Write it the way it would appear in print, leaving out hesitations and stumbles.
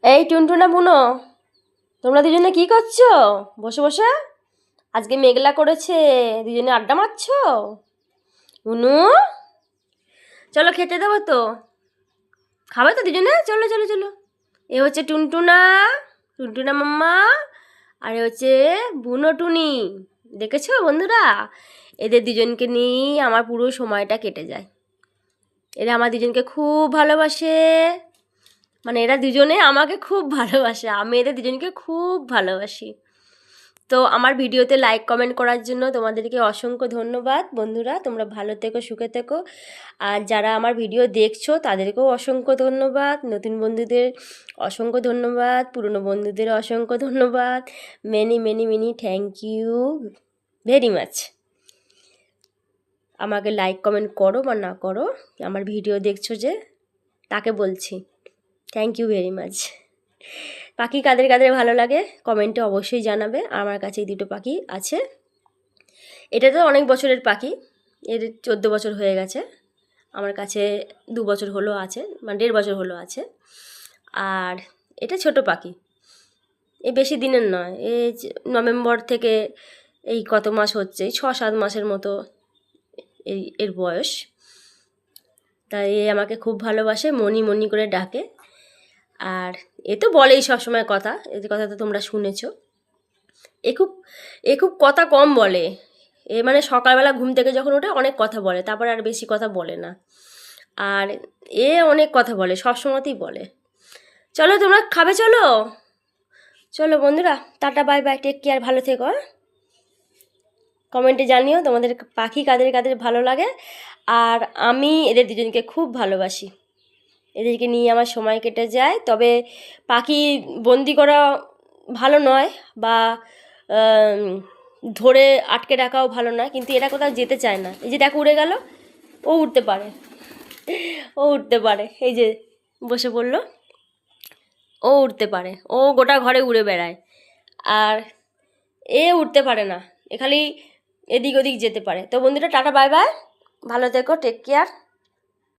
এই টুনটুনা বুনো, তোমরা দুজনে কি করছো বসে বসে? আজকে মেঘলা করেছে, দুজনে আড্ডা মারছো? বুনু, চলো খেতে দেবো তো। খাবে তো দুজনে? চলো চলো চলো। এ হচ্ছে টুনটুনা, টুনটুনা মাম্মা, আর এ হচ্ছে বুনো টুনি। দেখেছো বন্ধুরা, এদের দুজনকে নিয়েই আমার পুরো সময়টা কেটে যায়। এরা আমার দুজনকে খুব ভালোবাসে, মানে এরা দুজনে আমাকে খুব ভালোবাসে, আমি এদের দুজনকে খুব ভালোবাসি। তো আমার ভিডিওতে লাইক কমেন্ট করার জন্য তোমাদেরকে অসংখ্য ধন্যবাদ বন্ধুরা। তোমরা ভালো থেকো, সুখে থেকো। আর যারা আমার ভিডিও দেখছো তাদেরকেও অসংখ্য ধন্যবাদ, নতুন বন্ধুদের অসংখ্য ধন্যবাদ, পুরনো বন্ধুদের অসংখ্য ধন্যবাদ। Many many many thank you very much. আমাকে লাইক কমেন্ট করো বা না করো, আমার ভিডিও দেখছো যে, তাকে বলছি থ্যাংক ইউ ভেরি মাচ। পাখি কাদের কাদের ভালো লাগে কমেন্টে অবশ্যই জানাবে। আমার কাছে এই দুটো পাখি আছে। এটা তো অনেক বছরের পাখি, এর 14 বছর হয়ে গেছে। আমার কাছে 2 বছর হলো আছে, মানে 1.5 বছর হলো আছে। আর এটা ছোট পাখি, এ বেশি দিনের নয়, নভেম্বর থেকে এই কত মাস হচ্ছে, 6-7 মাসের মতো এর বয়স। তাই এ আমাকে খুব ভালোবাসে, মনি মনি করে ডাকে। আর এ তো বলেই সবসময় কথা, এই কথা তো তোমরা শুনেছো। এ খুব এ খুব কথা কম বলে। এ মানে সকালবেলা ঘুম থেকে যখন ওঠে অনেক কথা বলে, তারপর আর বেশি কথা বলে না। আর এ অনেক কথা বলে, সবসময়তেই বলে। চলো তোমরা খাবে, চলো চলো বন্ধুরা, tata bye bye, take care, ভালো থেকো। কমেন্টে জানিও তোমাদের পাখি কাদের কাদের ভালো লাগে। আর আমি এদের দুজনকে খুব ভালোবাসি, এদেরকে নিয়ে আমার সময় কেটে যায়। তবে পাখি বন্দি করা ভালো নয়, বা ধরে আটকে রাখাও ভালো নয়, কিন্তু এরা কোথাও যেতে চায় না। এই যে দেখো উড়ে গেল, ও উঠতে পারে, ও উঠতে পারে, এই যে বসে পড়লো, ও উঠতে পারে, ও গোটা ঘরে উড়ে বেড়ায়। আর এ উঠতে পারে না, এ খালি এদিক ওদিক যেতে পারে। তো বন্ধুরা টাটা বাই বাই, ভালো থেকো, টেক কেয়ার।